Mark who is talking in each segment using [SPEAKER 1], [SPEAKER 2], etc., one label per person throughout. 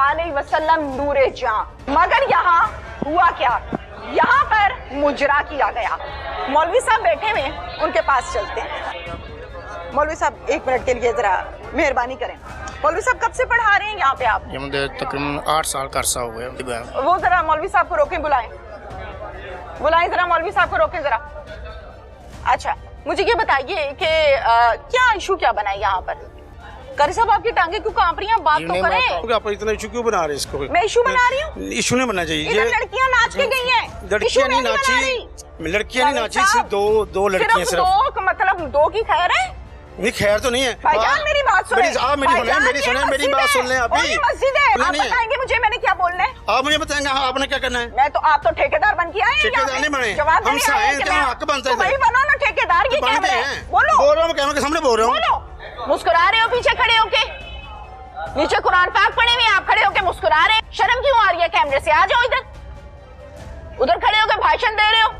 [SPEAKER 1] अलैहि वसल्लम नूरे जां। मगर यहाँ हुआ क्या, यहाँ पर मुजरा किया गया। मौलवी साहब बैठे हुए, उनके पास चलते हैं। मौलवी साहब 1 मिनट के लिए जरा मेहरबानी करें। मौलवी साहब कब से पढ़ा रहे हैं यहाँ पे आप?
[SPEAKER 2] ये मुझे तकरीबन 8 साल का अरसा हुआ है।
[SPEAKER 1] वो जरा मौलवी साहब को रोकें, बुलाएं जरा मौलवी साहब को रोकें जरा। अच्छा, मुझे ये बताइए कि क्या इशू क्या बना है यहाँ पर? कारी साहब आपकी टांगे क्यों कांप रही हैं? बात तो करें।
[SPEAKER 3] आप इतना इशू क्यों बना रहे हैं इसको?
[SPEAKER 1] मैं इशू बना रही हूँ?
[SPEAKER 3] इशू नहीं बनना चाहिए।
[SPEAKER 1] इधर लड़कियाँ नाच के गई हैं।
[SPEAKER 3] लड़कियाँ नहीं नाची, लड़कियां नहीं नाची, सिर्फ दो लड़कियां सिर्फ।
[SPEAKER 1] दो मतलब 2 की खैर है?
[SPEAKER 3] नहीं खैर तो नहीं है
[SPEAKER 1] भाईजान, मेरी बात सुने।
[SPEAKER 3] आप मेरी सुने, मेरी बात सुन लें। अभी
[SPEAKER 1] मस्जिद है, आप बताएंगे मुझे मैंने क्या बोलना है?
[SPEAKER 3] आप मुझे बताएंगे आपने क्या करना है?
[SPEAKER 1] मैं तो, आप तो ठेकेदार बन के आए।
[SPEAKER 3] ठेकेदार नहीं बने,
[SPEAKER 1] जवाब
[SPEAKER 3] हम साइन क्या हक बनता है?
[SPEAKER 1] वही बनो ना ठेकेदार। ये कैमरा है, बोलो।
[SPEAKER 3] बोल रहा हूँ, कैमरे के सामने बोल रहा हूँ।
[SPEAKER 1] बोलो। मुस्कुरा रहे हो पीछे खड़े होके? नीचे कुरान पाक पढ़े हुए, आप खड़े होके मुस्कुरा रहे हैं। शर्म क्यों आ रही है? कैमरे से आ जाओ इधर। उधर खड़े होकर भाषण दे रहे हो।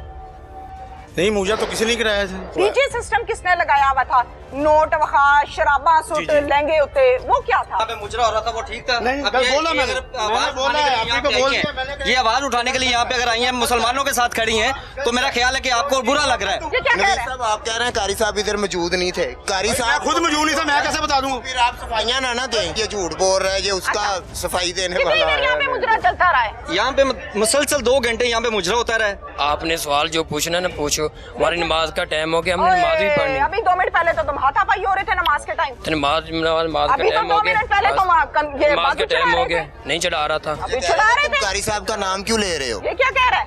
[SPEAKER 3] नहीं, मुझे तो किसी ने कराया था।
[SPEAKER 1] डीजे सिस्टम किसने लगाया हुआ था? नोट वखार, शराबा, सूट, लहंगे होते, वो क्या था?
[SPEAKER 4] मुजरा हो रहा था, वो ठीक था।
[SPEAKER 3] नहीं, बोला मैंने बोला है, आपको बोल दिया।
[SPEAKER 4] ये आवाज उठाने के लिए यहाँ पे अगर आई हैं, मुसलमानों के साथ खड़ी हैं, तो मेरा ख्याल है कि आपको बुरा लग रहा है।
[SPEAKER 1] ये क्या कह रहे हैं?
[SPEAKER 5] आप कह रहे हैं कारी साहब इधर मौजूद नहीं थे। कारी साहब
[SPEAKER 3] खुद मौजूद नहीं था, मैं कैसे बता दूं?
[SPEAKER 5] फिर आप सफाइयां ना दें। ये झूठ बोल रहा है, ये उसका सफाई देने वाला
[SPEAKER 1] है। यहाँ पे मुजरा चलता रहा है।
[SPEAKER 4] यहाँ पे मुसलसल 2 घंटे यहाँ पे मुजरा होता रहा है।
[SPEAKER 2] आपने सवाल जो पूछना ना पूछो। हमारी नमाज का टाइम हो गया, हमने नमाज भी पढ़नी।
[SPEAKER 1] अभी 2 मिनट पहले तो तुम हाथापाई हो रहे थे नमाज के टाइम।
[SPEAKER 2] नमाज का
[SPEAKER 1] अभी तो
[SPEAKER 2] टाइम
[SPEAKER 1] 2
[SPEAKER 2] हो गया।
[SPEAKER 1] मिनट पहले तुम
[SPEAKER 2] नमाज का टाइम हो गया, नहीं चढ़ा रहा था।
[SPEAKER 1] अभी चढ़ा रहे थे।
[SPEAKER 5] कारी साहब का नाम क्यों ले रहे हो?
[SPEAKER 1] ये क्या कह रहा है?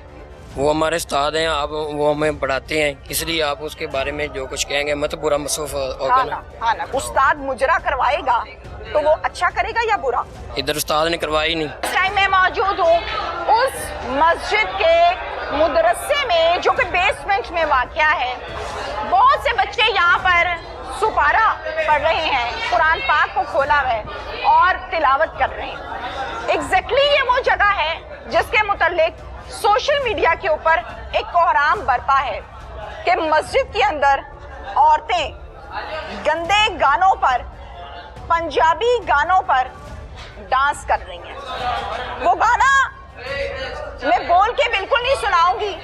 [SPEAKER 2] वो हमारे उस्ताद हैं, आप वो हमें पढ़ाते हैं, इसलिए आप उसके बारे में जो कुछ कहेंगे मत बुरा महसूस होगा ना।
[SPEAKER 1] हाँ ना, उस्ताद मुजरा करवाएगा तो वो अच्छा करेगा या बुरा?
[SPEAKER 2] इधर उस्ताद ने करवाई नहीं।
[SPEAKER 1] इस टाइम मैं मौजूद हूँ उस मस्जिद के मुदरसे में जो कि बेसमेंट में वाक़या है। बहुत से बच्चे यहाँ पर सुपारा पढ़ रहे हैं, कुरान पाक को खोला हुआ है और तिलावत कर रहे हैं। एग्जैक्टली ये वो जगह है जिसके मुतालिक सोशल मीडिया के ऊपर एक कोहराम बरपा है कि मस्जिद के अंदर औरतें गंदे गानों पर, पंजाबी गानों पर डांस कर रही हैं। वो गाना मैं बोल के बिल्कुल नहीं सुनाऊंगी,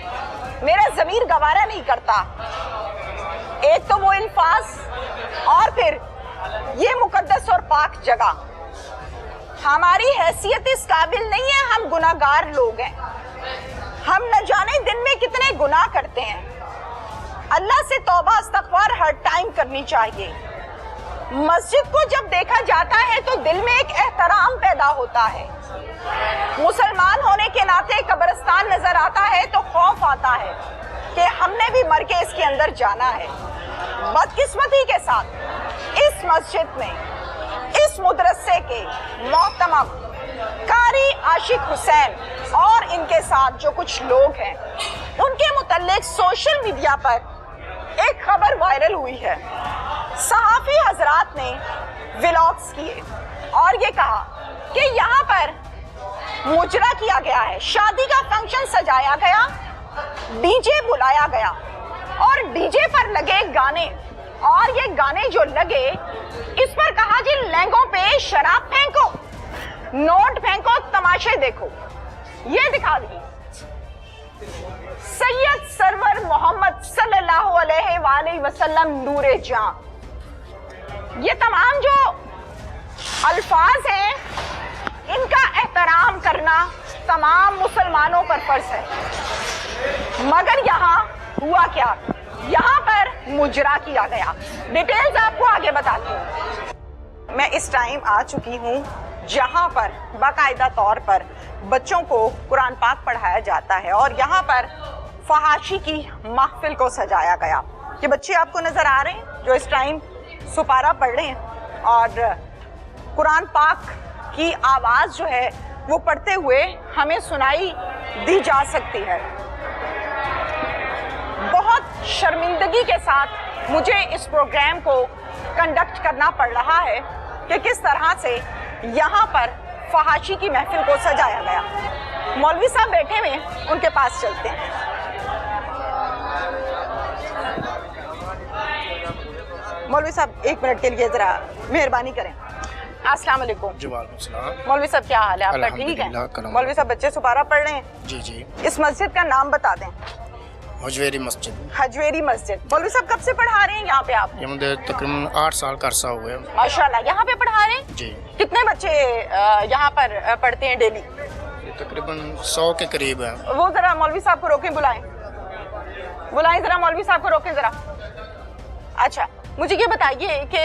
[SPEAKER 1] मेरा ज़मीर गवारा नहीं करता। एक तो वो अल्फाज और फिर ये मुकद्दस और पाक जगह। हमारी हैसियत इस काबिल नहीं है, हम गुनाहगार लोग हैं। हम न जाने दिन में कितने गुनाह करते हैं। अल्लाह से तौबा इस्तग़फ़ार हर टाइम करनी चाहिए। मस्जिद को जब देखा जाता है तो दिल में एक एहतराम पैदा होता है। मुसलमान होने के नाते कब्रिस्तान नजर आता है तो खौफ आता है कि हमने भी मर के इसके अंदर जाना है। बदकिस्मती के साथ इस मस्जिद में, इस मदरसे के मोहतरम कारी आशिक हुसैन और इनके साथ जो कुछ लोग हैं, उनके मुताल्लिक सोशल मीडिया पर एक खबर वायरल हुई है। सहाफ़ी हजरात ने व्लॉग्स किए और ये कहा कि यहाँ पर मुजरा किया गया है, शादी का फंक्शन सजाया गया, डीजे बुलाया गया और डीजे पर लगे गाने, और ये गाने जो लगे इस पर कहा जी लहंगों पे शराब फेंको, नोट फेंको, तमाशे देखो। ये दिखा दी सैयद सरवर मोहम्मद सल्लल्लाहु अलैहि वसल्लम नूरे जां। ये तमाम जो अल्फाज हैं इनका एहतराम करना तमाम मुसलमानों पर फर्ज है। मगर यहाँ हुआ क्या, यहाँ पर मुजरा किया गया। डिटेल्स आपको आगे बताती हूँ। मैं इस टाइम आ चुकी हूँ जहाँ पर बाकायदा तौर पर बच्चों को कुरान पाक पढ़ाया जाता है और यहाँ पर फहाशी की महफिल को सजाया गया। ये बच्चे आपको नजर आ रहे हैं जो इस टाइम सुपारा पढ़ रहे हैं और कुरान पाक की आवाज़ जो है वो पढ़ते हुए हमें सुनाई दी जा सकती है। बहुत शर्मिंदगी के साथ मुझे इस प्रोग्राम को कंडक्ट करना पड़ रहा है कि किस तरह से यहाँ पर फहाशी की महफिल को सजाया गया। मौलवी साहब बैठे हुए, उनके पास चलते हैं। मौलवी साहब 1 मिनट के लिए जरा मेहरबानी करें। अस्सलाम वालेकुम।
[SPEAKER 3] जी वालेकुम सलाम।
[SPEAKER 1] मौलवी साहब क्या हाल है आपका? ठीक है।
[SPEAKER 3] अल्हम्दुलिल्लाह।
[SPEAKER 1] मौलवी साहब बच्चे सुपारा पढ़ रहे हैं।
[SPEAKER 3] जी जी।
[SPEAKER 1] इस मस्जिद का नाम बता दें।
[SPEAKER 3] हजवेरी मस्जिद।
[SPEAKER 1] हजवेरी मस्जिद। मौलवी साहब कब से पढ़ा रहे हैं यहाँ पे आप?
[SPEAKER 3] ये मुझे तकरीबन 8 साल का अरसा हुआ है।
[SPEAKER 1] माशाल्लाह, यहाँ पे पढ़ा रहे हैं?
[SPEAKER 3] जी।
[SPEAKER 1] कितने बच्चे यहाँ पर पढ़ते हैं डेली?
[SPEAKER 3] ये तकरीबन 100 के करीब है।
[SPEAKER 1] वो जरा मौलवी साहब को रोकें, बुलाएं जरा मौलवी साहब को रोकें जरा। अच्छा, मुझे ये बताइए कि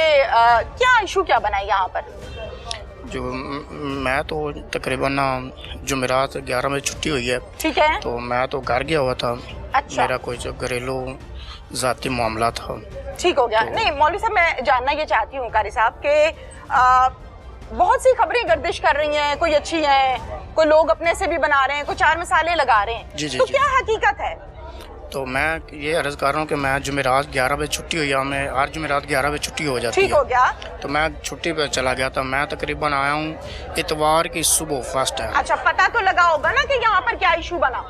[SPEAKER 1] क्या इशू क्या बना है यहाँ पर?
[SPEAKER 3] जो मैं तो तकरीबन जुमेरात 11 बजे छुट्टी हुई है,
[SPEAKER 1] ठीक है।
[SPEAKER 3] तो मैं तो घर गया हुआ था।
[SPEAKER 1] अच्छा।
[SPEAKER 3] मेरा कोई जो घरेलू ज़ाती मामला था।
[SPEAKER 1] ठीक हो गया। नहीं मौलवी साहब, मैं जानना ये चाहती हूँ कारी साहब के बहुत सी खबरें गर्दिश कर रही हैं, कोई अच्छी हैं, कोई लोग अपने से भी बना रहे हैं, कोई 4 मसाले लगा रहे हैं।
[SPEAKER 3] जी, जी,
[SPEAKER 1] तो
[SPEAKER 3] जी।
[SPEAKER 1] क्या हकीकत है?
[SPEAKER 3] तो मैं ये अर्ज कर रहा हूँ कि मैं जुमेरात 11 बजे छुट्टी हुई, हमें हर जुमेरात 11 बजे छुट्टी हो जाती है।
[SPEAKER 1] ठीक हो गया।
[SPEAKER 3] तो मैं छुट्टी पे चला गया था। मैं तकरीबन आया हूँ इतवार की सुबह फर्स्ट है।
[SPEAKER 1] अच्छा, पता तो लगा होगा ना कि यहाँ पर क्या इशू बना?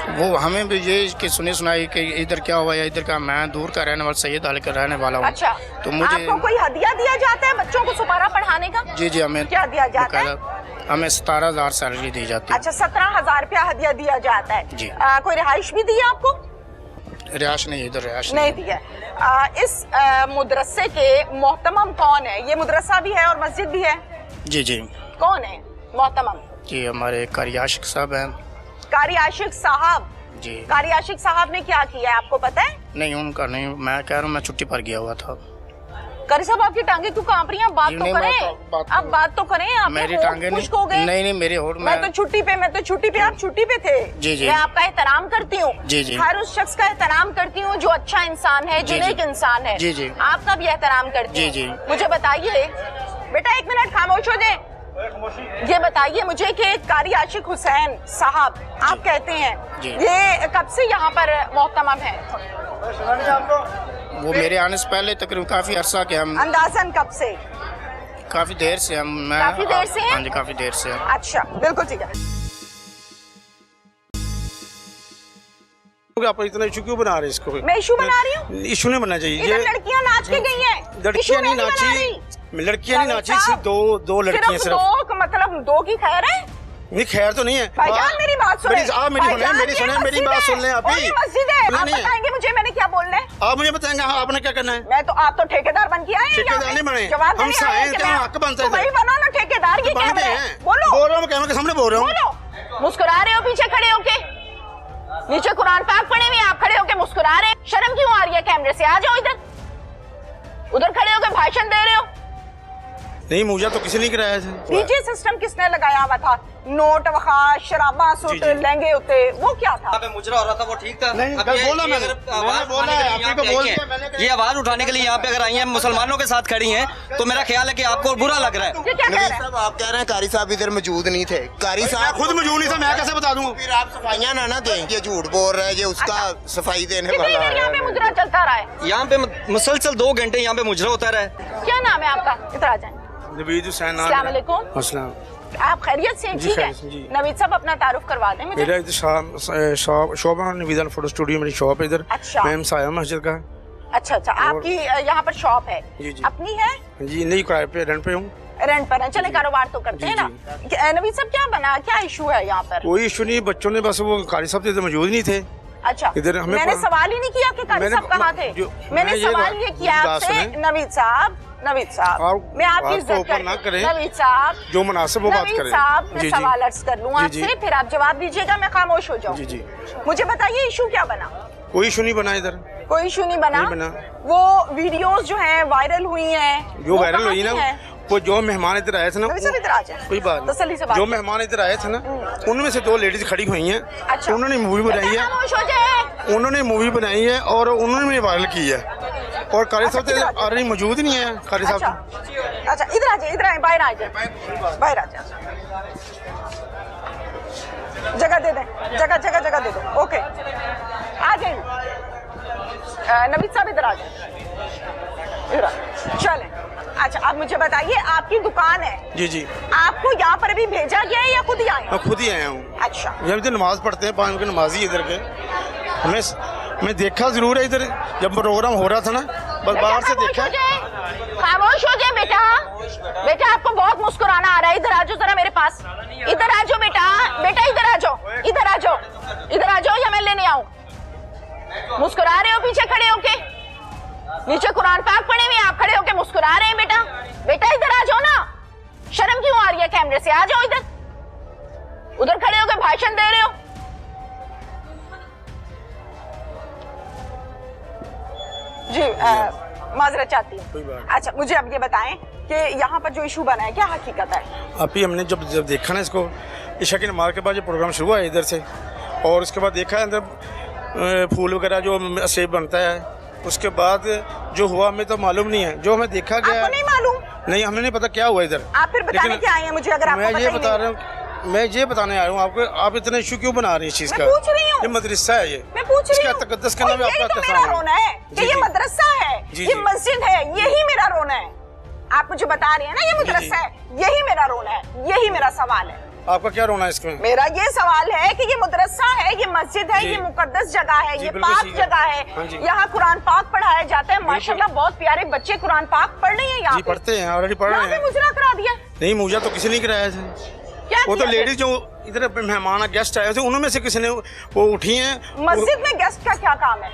[SPEAKER 3] वो हमें भी ये कि सुनी सुनाई कि इधर क्या हुआ है, इधर का। मैं दूर का रहने वाला सैयद अली का रहने वाला हूँ।
[SPEAKER 1] अच्छा,
[SPEAKER 3] तो मुझे
[SPEAKER 1] आपको कोई हदिया दिया जाता है बच्चों को सुपारा पढ़ाने का?
[SPEAKER 3] जी जी, हमें
[SPEAKER 1] क्या दिया जाता है?
[SPEAKER 3] हमें 17,000 सैलरी दी जाती है।
[SPEAKER 1] अच्छा, 17,000 रुपया हदिया दिया जाता है
[SPEAKER 3] जी।
[SPEAKER 1] कोई रिहाइश भी दी है आपको?
[SPEAKER 3] रिहाश नहीं, इधर रिहाश
[SPEAKER 1] नहीं दी है। इस मदरसे के मोहतमम कौन है? ये मदरसा भी है और मस्जिद भी है।
[SPEAKER 3] जी जी
[SPEAKER 1] कौन है मोहतमम?
[SPEAKER 3] जी, हमारे कारी आशिक साहब हैं।
[SPEAKER 1] कारी आशिक साहब।
[SPEAKER 3] जी।
[SPEAKER 1] कारी आशिक साहब ने क्या किया है आपको पता है?
[SPEAKER 3] नहीं, उनका नहीं। मैं कह रहा हूँ मैं छुट्टी पर गया हुआ था।
[SPEAKER 1] कारी साहब, आपकी टांगे क्यों कांप रही हैं? बात तो करें, आप बात तो करें। आप
[SPEAKER 3] मेरी टांगे
[SPEAKER 1] खुश्क हो गए।
[SPEAKER 3] नहीं, मेरे होठ में।
[SPEAKER 1] मैं तो छुट्टी पे आप छुट्टी पे थे।
[SPEAKER 3] जी जी।
[SPEAKER 1] मैं आपका एहतराम करती हूँ।
[SPEAKER 3] जी जी।
[SPEAKER 1] हर उस शख्स का एहतराम करती हूँ जो अच्छा इंसान है, जो
[SPEAKER 3] जी जी।
[SPEAKER 1] नेक इंसान है।
[SPEAKER 3] जी जी।
[SPEAKER 1] आपका भी एहतराम करती हूँ।
[SPEAKER 3] जी जी।
[SPEAKER 1] मुझे बताइए बेटा, 1 मिनट खामोश हो जाए। ये बताइए मुझे कि कारी आशिक हुसैन साहब आप कहते हैं
[SPEAKER 3] जी।
[SPEAKER 1] ये कब से यहाँ पर मोहतमम है?
[SPEAKER 3] वो मेरे आने से पहले तकरीबन काफी अरसा के हम
[SPEAKER 1] अंदाजन कब से?
[SPEAKER 3] काफी देर से हम मैं
[SPEAKER 1] काफी देर से हैं?
[SPEAKER 3] हाँ जी, काफी देर से।
[SPEAKER 1] अच्छा, बिल्कुल ठीक है।
[SPEAKER 3] आप इतना इशू क्यों बना रहे हैं इसको?
[SPEAKER 1] मैं इशू बना रही हूँ?
[SPEAKER 3] इशू नहीं बनना चाहिए।
[SPEAKER 1] इधर लड़कियां नाच के गई हैं।
[SPEAKER 3] लड़कियां नहीं
[SPEAKER 1] इशू मैं बना रही।
[SPEAKER 3] नाची, लड़कियां नहीं नाची, सिर्फ दो लड़कियां
[SPEAKER 1] सिर्फ
[SPEAKER 3] सिर्फ।
[SPEAKER 1] दो मतलब 2 की खैर है?
[SPEAKER 3] नहीं, खैर तो नहीं है।
[SPEAKER 1] भाईजान मेरी बात सुने।
[SPEAKER 3] आप मेरी सुने, मेरी बात सुन लें। आप ही
[SPEAKER 1] मस्जिद है, आप
[SPEAKER 3] नहीं है।
[SPEAKER 1] बताएंगे मुझे मैंने क्या बोलना है?
[SPEAKER 3] आप मुझे बताएंगे हाँ आपने क्या करना है?
[SPEAKER 1] मैं तो आप तो ठेकेदार बन के आए हैं।
[SPEAKER 3] ठेकेदार नहीं बने,
[SPEAKER 1] जवाब
[SPEAKER 3] हम
[SPEAKER 1] देने आए हैं
[SPEAKER 3] साए
[SPEAKER 1] कि
[SPEAKER 3] हैं,
[SPEAKER 1] मैं-
[SPEAKER 3] हक बनता है।
[SPEAKER 1] तो वही बनो ना ठेकेदार, ये क्या
[SPEAKER 3] बनते
[SPEAKER 1] है?
[SPEAKER 3] हैं।
[SPEAKER 1] बोलो।
[SPEAKER 3] बोल रहा हूँ, कैमरे के सामने बोल रहा हूँ।
[SPEAKER 1] बोलो। मुस्कुरा रहे हो पीछे खड़े होके? नीचे कुरान पाक पढ़े हुए, आप खड़े होके मुस्कुरा रहे हैं। शर्म क्यों आ रही है कैमरे से? आ जाओ इधर। उधर खड़े होके भाषण दे रहे हो।
[SPEAKER 3] नहीं, मुझे तो किसी ने कराया था।
[SPEAKER 1] डीजे सिस्टम किसने लगाया हुआ था? नोट वखार, शराबा सूट,
[SPEAKER 3] जी, जी।
[SPEAKER 1] लहंगे होते, वो क्या था?
[SPEAKER 4] यहाँ पे मुजरा हो रहा था, वो ठीक था?
[SPEAKER 3] नहीं,
[SPEAKER 4] अब
[SPEAKER 3] कल
[SPEAKER 4] ये-
[SPEAKER 3] बोला
[SPEAKER 4] ये
[SPEAKER 3] मैंने।
[SPEAKER 4] अगर
[SPEAKER 3] मैंने
[SPEAKER 4] आवाज
[SPEAKER 3] बोला
[SPEAKER 4] उठाने
[SPEAKER 3] है,
[SPEAKER 4] के लिए
[SPEAKER 3] आप ही
[SPEAKER 4] यहाँ
[SPEAKER 3] को
[SPEAKER 4] पे
[SPEAKER 3] बोल
[SPEAKER 4] आई
[SPEAKER 3] दिया, मैंने
[SPEAKER 4] हैं,
[SPEAKER 3] कहा-
[SPEAKER 4] ये आवाज उठाने के लिए यहाँ पे अगर आई हैं, मुसलमानों के साथ खड़ी हैं, तो मेरा ख्याल है कि आपको बुरा लग रहा है।
[SPEAKER 1] ये क्या कह
[SPEAKER 5] नवीद
[SPEAKER 1] रहे हैं?
[SPEAKER 5] साहब, आप कह रहे हैं कारी साहब इधर मौजूद नहीं थे। कारी
[SPEAKER 3] मैं
[SPEAKER 5] साहब
[SPEAKER 3] खुद मौजूद नहीं था, मैं कैसे बता दूँ?
[SPEAKER 5] फिर आप सफाइयाँ ना दें। ये झूठ बोल रहा है, ये उसका सफाई देने
[SPEAKER 1] कितनी
[SPEAKER 5] वाला
[SPEAKER 1] देर यहाँ पे
[SPEAKER 5] है।
[SPEAKER 1] मुजरा चलता रहा है?
[SPEAKER 4] यहाँ पे मुसलसल 2 घंटे यहाँ पे मुजरा होता रहा है।
[SPEAKER 1] क्या नाम है आपका? इधर आ जाए।
[SPEAKER 3] नवीद हुसैन नाम
[SPEAKER 1] अस्सलाम
[SPEAKER 3] है।
[SPEAKER 1] वालेकुम।
[SPEAKER 3] अस्सलाम।
[SPEAKER 1] आप खैरियत से हैं?
[SPEAKER 3] जी,
[SPEAKER 1] ठीक है।
[SPEAKER 3] खैरियत से, जी।
[SPEAKER 1] नवीद साहब अपना तारुफ करवा दें मुझे।
[SPEAKER 3] मेरा इधर शॉप है, नवीद फोटो स्टूडियो मेरी शॉप है इधर।
[SPEAKER 1] अच्छा।
[SPEAKER 3] मैं साया मस्जिद का।
[SPEAKER 1] अच्छा अच्छा, आपकी यहाँ पर शॉप है?
[SPEAKER 3] जी, जी।
[SPEAKER 1] अपनी है?
[SPEAKER 3] जी नहीं, किराए पे रेंट पे हूँ।
[SPEAKER 1] रेंट पर है। चले कारोबार तो करते
[SPEAKER 3] जी,
[SPEAKER 1] हैं ना। नवीद साहब क्या बना, क्या इशू है यहाँ पर?
[SPEAKER 3] कोई इशू नहीं, बच्चों ने बस वो कारी साहब इधर मौजूद नहीं थे।
[SPEAKER 1] अच्छा,
[SPEAKER 3] इधर हमें
[SPEAKER 1] मैंने
[SPEAKER 3] पर-
[SPEAKER 1] सवाल ही नहीं किया कि कारी
[SPEAKER 3] मैंने-
[SPEAKER 1] साहब कहाँ थे। मैंने
[SPEAKER 3] मैं ये
[SPEAKER 1] सवाल ये किया
[SPEAKER 3] बात
[SPEAKER 1] आपसे।
[SPEAKER 3] सुने।
[SPEAKER 1] नवीद साहब
[SPEAKER 3] आप
[SPEAKER 1] मैं आपकी
[SPEAKER 3] बात को
[SPEAKER 1] इज्जत
[SPEAKER 3] ऊपर ना करें।
[SPEAKER 1] नवीद साहब
[SPEAKER 3] जो मुनासिब वो बात
[SPEAKER 1] नवीद
[SPEAKER 3] करें।
[SPEAKER 1] साहब, मैं
[SPEAKER 3] जी, जी।
[SPEAKER 1] सवाल अर्ज कर लूँ
[SPEAKER 3] जी,
[SPEAKER 1] आपसे,
[SPEAKER 3] जी।
[SPEAKER 1] फिर आप जवाब दीजिएगा, मैं खामोश हो जाऊँ।
[SPEAKER 3] जी, जी।
[SPEAKER 1] मुझे बताइए इशू क्या बना?
[SPEAKER 3] कोई इशू नहीं बना इधर।
[SPEAKER 1] कोई इशू नहीं बना?
[SPEAKER 3] नहीं बना।
[SPEAKER 1] वो वीडियोस जो हैं वायरल हुई हैं,
[SPEAKER 3] जो
[SPEAKER 1] वो
[SPEAKER 3] वायरल
[SPEAKER 1] कहाँ
[SPEAKER 3] हुई ना,
[SPEAKER 1] की हैं?
[SPEAKER 3] वो जो मेहमान इधर आए थे ना,
[SPEAKER 1] नवीद साहब इधर आ जाए।
[SPEAKER 3] कोई बात
[SPEAKER 1] तसल्ली से
[SPEAKER 3] नहीं,
[SPEAKER 1] बात
[SPEAKER 3] जो
[SPEAKER 1] करें।
[SPEAKER 3] मेहमान इधर आए थे ना, उनमें से 2 लेडीज खड़ी हुई हैं।
[SPEAKER 1] अच्छा।
[SPEAKER 3] उन्होंने मूवी बनाई है,
[SPEAKER 1] खामोश हो जाए।
[SPEAKER 3] उन्होंने मूवी बनाई है और उन्होंने भी वायरल की है। और कारी साहब
[SPEAKER 1] अच्छा,
[SPEAKER 3] तो ऑलरेडी मौजूद ही नहीं है। कारी
[SPEAKER 1] अच्छा
[SPEAKER 3] साहब
[SPEAKER 1] अच्छा, इधर आ जाए, इधर आए, बाहर आ जाए, बाहर आ जाए। जगह दे दें, जगह दे दो। ओके, आ जाइए। नवीद साहब इधर आ जाए, इधर आ। चलें। अच्छा, अब मुझे बताइए, आपकी दुकान है?
[SPEAKER 3] जी जी,
[SPEAKER 1] आपको यहाँ पर अभी भेजा गया है या खुद ही आए?
[SPEAKER 3] मैं खुद ही आया हूँ।
[SPEAKER 1] अच्छा,
[SPEAKER 3] जब इधर नमाज पढ़ते हैं 5 वक्त नमाजी इधर के। मैं देखा जरूर है इधर, जब प्रोग्राम हो रहा था ना, बस बाहर से देखा।
[SPEAKER 1] खामोश हो जाए बेटा। बेटा आपको पास। इधर आ जाओ बेटा, बेटा इधर आ जाओ, इधर आ जाओ, इधर आ जाओ या मैं लेने आऊं? मुस्कुरा रहे हो पीछे खड़े होके? नीचे कुरान पाक पढ़े हुए, आप खड़े होके मुस्कुरा रहे हैं। बेटा बेटा इधर आ जाओ ना, शर्म क्यों आ रही है? कैमरे से आ जाओ इधर, उधर खड़े होकर भाषण दे रहे हो। जी माजरत चाहती हूँ। अच्छा मुझे अब ये बताएं कि यहाँ पर जो इशू बना है क्या हकीकत है?
[SPEAKER 6] अभी हमने जब देखा ना इसको, ईशा की नमाज के बाद जो प्रोग्राम शुरू हुआ है इधर से, और उसके बाद देखा अंदर फूल वगैरह जो सेब बनता है, उसके बाद जो हुआ हमें तो मालूम नहीं है। जो हमें देखा गया,
[SPEAKER 1] आपको नहीं मालूम?
[SPEAKER 6] नहीं, हमें नहीं पता क्या हुआ इधर।
[SPEAKER 1] आप फिर बताने क्या आए हैं मुझे? अगर आपको
[SPEAKER 6] मैं ये बता रहा हूँ, मैं ये बताने आया हूँ आपको, आप इतना इशू क्यों बना रही हैं इस चीज का?
[SPEAKER 1] पूछ रही हूँ,
[SPEAKER 6] ये मदरसा है, ये
[SPEAKER 1] मैं पूछ रही हूँ।
[SPEAKER 6] इसका तकद्दस के नाम पे आपका
[SPEAKER 1] तो मेरा रोना है कि ये मदरसा है, ये मस्जिद है, यही मेरा रोना है। आप मुझे बता रही हैं ना ये मदरसा है, यही मेरा रोना है, यही मेरा सवाल है।
[SPEAKER 6] आपका क्या रोना है इसमें?
[SPEAKER 1] मेरा ये सवाल है कि ये मदरसा है, ये मस्जिद है, ये मुकद्दस जगह है, ये पाक जगह है, यहाँ कुरान पाक पढ़ाया जाता है। माशाल्लाह बहुत प्यारे बच्चे कुरान पाक पढ़ रहे हैं यहाँ,
[SPEAKER 6] पढ़ते हैं, ऑलरेडी पढ़ रहे हैं।
[SPEAKER 1] मुजरा करा दिया? नहीं,
[SPEAKER 6] मुझे तो किसी ने कराया था।
[SPEAKER 1] क्या
[SPEAKER 6] वो तो लेडीज जो इधर मेहमान गेस्ट आए थे, उनमें से किसी ने वो उठी हैं।
[SPEAKER 1] मस्जिद में गेस्ट का क्या काम है?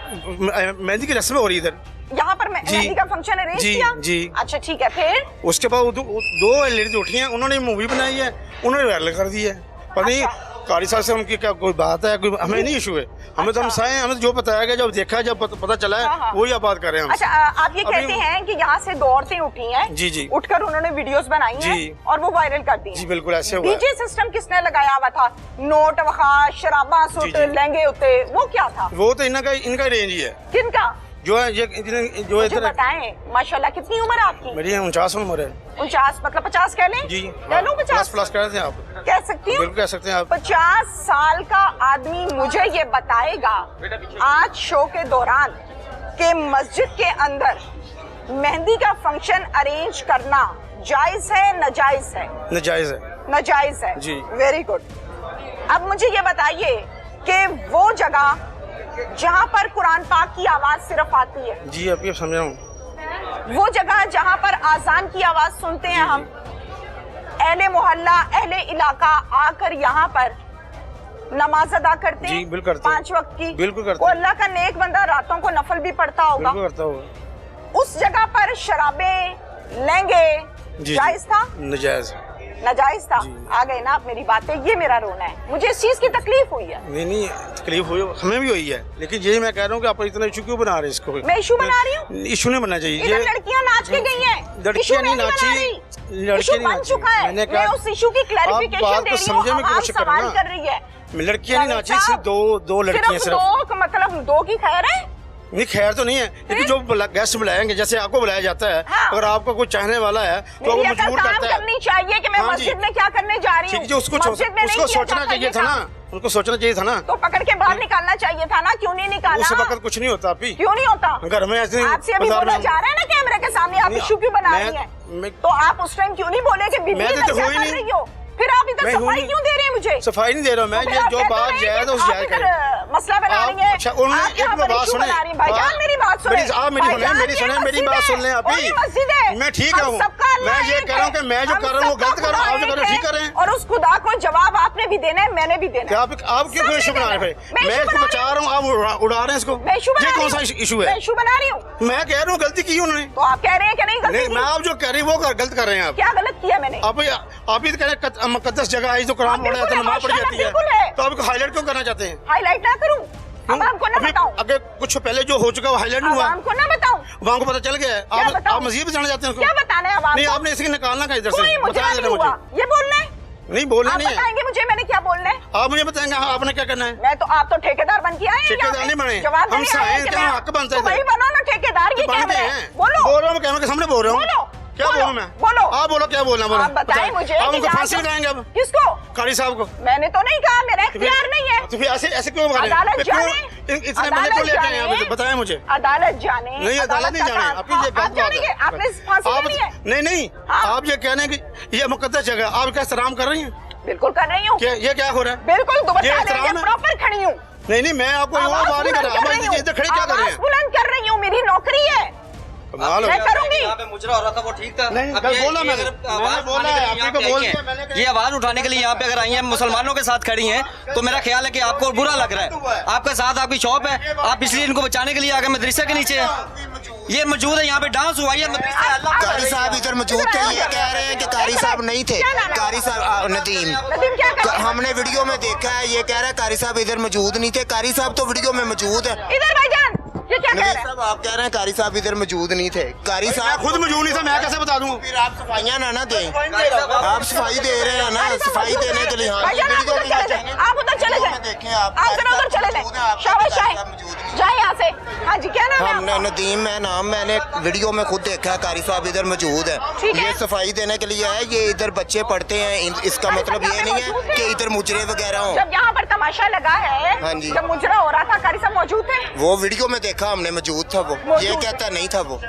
[SPEAKER 6] मेहंदी की रस्म हो रही इधर,
[SPEAKER 1] यहाँ पर मेहंदी का फंक्शन अरेंज किया?
[SPEAKER 6] जी।
[SPEAKER 1] अच्छा ठीक है, फिर
[SPEAKER 6] उसके बाद दो लेडीज उठी हैं, उन्होंने मूवी बनाई है, उन्होंने वायरल कर दी है। पता नहीं कारी साहब से उनकी क्या कोई बात है, कोई हमें नहीं इशू है। हमें तो हम साए, हमें जो बताया गया, जब देखा, जब पता चला है, वही आप बात कर रहे हैं।
[SPEAKER 1] अच्छा आप ये कहते हैं कि यहाँ से दो औरतें उठी हैं,
[SPEAKER 6] जी,
[SPEAKER 1] उठकर उन्होंने वीडियोस बनाई हैं और वो वायरल कर दी?
[SPEAKER 6] जी बिल्कुल ऐसे हुआ।
[SPEAKER 1] डीजे सिस्टम किसने लगाया हुआ था? नोट वखा, शराबा, सूट, लहंगे होते, वो क्या था?
[SPEAKER 6] वो तो इनका रेंज ही है।
[SPEAKER 1] किनका?
[SPEAKER 6] जो है ये जो
[SPEAKER 1] इधर बताएं। माशाल्लाह कितनी उम्र है आपकी?
[SPEAKER 6] मेरी 49 उम्र है।
[SPEAKER 1] 49 मतलब 50 कह लें?
[SPEAKER 6] जी
[SPEAKER 1] कह लूं 50
[SPEAKER 6] प्लस कह रहे थे आप?
[SPEAKER 1] कह सकती हूँ?
[SPEAKER 6] बिल्कुल कह सकते हैं आप।
[SPEAKER 1] 50 साल का आदमी मुझे ये बताएगा आज शो के दौरान कि मस्जिद के अंदर मेहंदी का फंक्शन अरेंज करना जायज है नाजायज है?
[SPEAKER 6] नाजायज है।
[SPEAKER 1] नाजायज है
[SPEAKER 6] जी।
[SPEAKER 1] Very good. अब मुझे ये बताइए कि वो जगह जहाँ पर कुरान पाक की आवाज सिर्फ आती है,
[SPEAKER 6] जी अभी समझ रहा हूँ,
[SPEAKER 1] वो जगह जहाँ पर आजान की आवाज सुनते हैं हम, अहले मोहल्ला अहले इलाका आकर यहाँ पर नमाज अदा करते हैं?
[SPEAKER 6] बिल्कुल करते
[SPEAKER 1] 5 वक्त की?
[SPEAKER 6] बिल्कुल करते
[SPEAKER 1] वो अल्लाह का नेक बंदा रातों को नफल भी पढ़ता होगा।
[SPEAKER 6] बिल्कुल करता होगा।
[SPEAKER 1] उस जगह पर शराबे लहंगे जायज था?
[SPEAKER 6] नाजायज।
[SPEAKER 1] नाजायज था। आ गए ना आप मेरी बातें, ये मेरा रोना है। मुझे इस चीज की तकलीफ हुई है।
[SPEAKER 6] नहीं तकलीफ हुई, हमें भी हुई है, लेकिन ये मैं कह रहा हूँ कि आप इतना इशू क्यों बना रहे हैं इसको?
[SPEAKER 1] मैं इशू बना रही हूँ?
[SPEAKER 6] इशू नहीं बनना चाहिए।
[SPEAKER 1] इधर लड़कियां नाच के गई हैं,
[SPEAKER 6] लड़कियां नहीं नाची,
[SPEAKER 1] इशू बन चुका है। मैं उस इशू की क्लैरिफिकेशन दे रही हूँ, आप सवाल कर रही है।
[SPEAKER 6] लड़कियां नहीं नाची, सिर्फ दो लड़कियां, सिर्फ
[SPEAKER 1] दो, मतलब दो की खैर है?
[SPEAKER 6] नहीं खैर तो नहीं है, लेकिन जो गेस्ट बुलाएंगे, जैसे आपको बुलाया जाता है, अगर आपका कोई चाहने वाला है तो वो मजबूर करता है।
[SPEAKER 1] करनी चाहिए कि मैं मस्जिद में क्या करने जा रही हूँ।
[SPEAKER 6] उसको सोचना चाहिए था ना, उनको सोचना चाहिए था ना।
[SPEAKER 1] तो पकड़ के बाहर निकालना चाहिए था ना, क्यों नहीं निकाला?
[SPEAKER 6] उस वक्त कुछ नहीं होता। अभी
[SPEAKER 1] क्यों नहीं होता?
[SPEAKER 6] घर में ऐसे
[SPEAKER 1] आपसे अभी बोला जा रहा है ना कैमरे के सामने, आप इशू क्यों बना रही हैं? तो आप उस टाइम क्यों नहीं बोले कि बीवी कर रही हो? फिर आप इधर सफाई क्यों दे रहे हैं मुझे?
[SPEAKER 6] सफाई नहीं दे रहा मैं, ये जो बात जायज है उस जायज करें।
[SPEAKER 1] मसला बना रही है।
[SPEAKER 6] अच्छा एक बात सुने
[SPEAKER 1] भाईजान, मेरी बात सुने,
[SPEAKER 6] आप मेरी बात सुन लें। अभी मैं ठीक हूँ, मैं ये कह रहा हूँ कि मैं जो कर रहा हूँ वो गलत कर रहा हूँ, आप जो कर रहे हो ठीक कर रहे हैं।
[SPEAKER 1] और उस खुदा को जवाब आपने भी देना है, मैंने भी देना है।
[SPEAKER 6] आप क्यों इशू बना रहे हैं? मैं इसको बचा रहा हूँ, आप उड़ा रहे हैं इसको। ये कौन सा इशू है?
[SPEAKER 1] इशू बना रही हूँ।
[SPEAKER 6] मैं कह रहा हूँ गलती की उन्होंने,
[SPEAKER 1] तो आप कह रहे हैं कि नहीं गलती?
[SPEAKER 6] मैं आप जो कह रही वो गलत कर रहे हैं। आप
[SPEAKER 1] क्या गलत किया मैंने?
[SPEAKER 6] आप ही कह रहे मुकद्दस जगह आई तो कुरान पढ़ा जाता है, नमाज पढ़ी जाती है, तो आप हाईलाइट क्यों करना चाहते हैं?
[SPEAKER 1] हाईलाइट ना करूं? अब आपको ना बताऊं?
[SPEAKER 6] अगर कुछ पहले जो हो चुका वो हाईलाइट नहीं हुआ,
[SPEAKER 1] आपको ना बताऊं?
[SPEAKER 6] वहाँ को पता चल गया। आप मजीद जाना चाहते हैं?
[SPEAKER 1] क्या बताना है?
[SPEAKER 6] नहीं आपने इसके निकालना का इधर से, बता देना मुझे।
[SPEAKER 1] ये बोलना है?
[SPEAKER 6] नहीं बोलना नहीं है।
[SPEAKER 1] बताएंगे मुझे मैंने क्या बोलना है?
[SPEAKER 6] आप मुझे बताएंगे आपने क्या करना है?
[SPEAKER 1] मैं तो, आप तो ठेकेदार बन के आए।
[SPEAKER 6] ठेकेदार नहीं बने,
[SPEAKER 1] जवाब
[SPEAKER 6] हम क्या हक बनता है?
[SPEAKER 1] वही बनो ना ठेकेदार। ये कैमरा है, बोलो।
[SPEAKER 6] बोल रहा हूँ कैमरे के सामने बोल रहा हूँ। क्या बोलूं मैं?
[SPEAKER 1] बोलो।
[SPEAKER 6] आप बोलो क्या बोलना, बोलो।
[SPEAKER 1] आप बताएं मुझे।
[SPEAKER 6] आप उनको फांसी लगाएंगे अब?
[SPEAKER 1] किसको?
[SPEAKER 6] कारी साहब को।
[SPEAKER 1] मैंने तो नहीं कहा, मेरा इख्तियार नहीं है।
[SPEAKER 6] तो फिर ऐसे क्यों कर रहे हैं?
[SPEAKER 1] अदालत जाने,
[SPEAKER 6] इतने बंदे क्यों लेके आए हैं? बताएं मुझे।
[SPEAKER 1] अदालत जाने?
[SPEAKER 6] नहीं अदालत नहीं जाने, आपकी ये गलत बात है।
[SPEAKER 1] आपने फांसी लेनी है?
[SPEAKER 6] नहीं आप ये कहने की ये मुकद्दस जगह आप क्या एहतराम कर रही हैं?
[SPEAKER 1] बिल्कुल कर रही हूँ।
[SPEAKER 6] ये क्या हो रहा है?
[SPEAKER 1] बिल्कुल प्रॉपर खड़ी हूँ।
[SPEAKER 6] नहीं मैं आपको बात नहीं कर रहा। इधर खड़े क्या कर रहे हैं?
[SPEAKER 1] बुलंद कर रही हूँ, मेरी नौकरी है।
[SPEAKER 6] कमाल हो
[SPEAKER 1] मैं
[SPEAKER 6] गया।
[SPEAKER 1] करूंगी।
[SPEAKER 4] यहाँ पे मुजरा हो रहा था वो ठीक था।
[SPEAKER 6] नहीं,
[SPEAKER 4] अब
[SPEAKER 6] कल
[SPEAKER 4] ये-
[SPEAKER 6] बोला
[SPEAKER 4] ये
[SPEAKER 6] मैंने।
[SPEAKER 4] अगर
[SPEAKER 6] मैंने
[SPEAKER 4] आवाज
[SPEAKER 6] बोला
[SPEAKER 4] उठाने
[SPEAKER 6] है,
[SPEAKER 4] के लिए
[SPEAKER 6] आपने
[SPEAKER 4] यहाँ
[SPEAKER 6] को
[SPEAKER 4] पे
[SPEAKER 6] बोल
[SPEAKER 4] आई
[SPEAKER 6] के
[SPEAKER 4] हैं,
[SPEAKER 6] मैंने कहा-
[SPEAKER 4] ये आवाज उठाने के लिए यहाँ पे अगर आई हैं मुसलमानों के साथ खड़ी हैं तो मेरा ख्याल है कि आपको बुरा लग रहा है। आपके साथ आपकी शॉप है, आप इसलिए इनको बचाने के लिए आगे मदरसे के नीचे है। ये मौजूद है, यहाँ पे डांस हुआ, ये मदरसा है, अल्लाह
[SPEAKER 5] कारी साहब इधर मौजूद थे, ये कह रहे हैं कि कारी साहब नहीं थे। कारी साहब
[SPEAKER 1] नदीम क्या
[SPEAKER 5] नदीम
[SPEAKER 1] कर रहे हैं?
[SPEAKER 5] हमने वीडियो में देखा है, ये कह रहा है कारी साहब इधर मौजूद नहीं थे। कारी साहब तो वीडियो में मौजूद है।
[SPEAKER 1] इधर भाईजान, ये क्या कह
[SPEAKER 5] नदीम
[SPEAKER 1] रहे हैं?
[SPEAKER 5] साहब आप कह रहे हैं कारी साहब इधर मौजूद नहीं थे। कारी
[SPEAKER 6] मैं
[SPEAKER 5] साहब
[SPEAKER 6] खुद मौजूद नहीं था, मैं कैसे बता दूं?
[SPEAKER 5] फिर आप सफाइयाँ ना दें, आप सफाई दे रहे हैं ना, सफाई देने के लिए। हाँ,
[SPEAKER 1] भाईजान, आप
[SPEAKER 5] वीडियो
[SPEAKER 1] उधर
[SPEAKER 5] में
[SPEAKER 1] चले
[SPEAKER 5] जाएंगे।
[SPEAKER 1] जाएं, आप उधर चले
[SPEAKER 5] वीडियो
[SPEAKER 1] जाएं।
[SPEAKER 5] में देखें आप
[SPEAKER 1] जरा उधर चले
[SPEAKER 5] मौजूद है,
[SPEAKER 1] जाएं।
[SPEAKER 5] आपके
[SPEAKER 1] शाबाश
[SPEAKER 5] कारी
[SPEAKER 1] शाहे,
[SPEAKER 5] साहब मौजूद नहीं।
[SPEAKER 1] जाए यहाँ से। हाँ जी, क्या नाम है
[SPEAKER 5] हमने
[SPEAKER 1] आपका?
[SPEAKER 5] नदीम है नाम, मैंने वीडियो में खुद देखा है, कारी साहब इधर मौजूद है।
[SPEAKER 1] ठीक है।
[SPEAKER 5] ये सफाई देने के लिए है, ये इधर बच्चे पढ़ते हैं। इसका
[SPEAKER 1] कारी
[SPEAKER 5] मतलब
[SPEAKER 1] साहब
[SPEAKER 5] ये
[SPEAKER 1] यहाँ
[SPEAKER 5] नहीं
[SPEAKER 1] पे मौजूद
[SPEAKER 5] है
[SPEAKER 1] थे?
[SPEAKER 5] कि इधर मुजरे वगैरह हों।
[SPEAKER 1] जब यहाँ पर तमाशा लगा है,
[SPEAKER 5] हाँ जी।
[SPEAKER 1] जब मुजरा हो रहा था, कारी साहब मौजूद थे?
[SPEAKER 5] वो वीडियो में देखा हमने, मौजूद था वो।
[SPEAKER 1] मौजूद
[SPEAKER 5] ये
[SPEAKER 1] थे।
[SPEAKER 5] कहता नहीं था वो।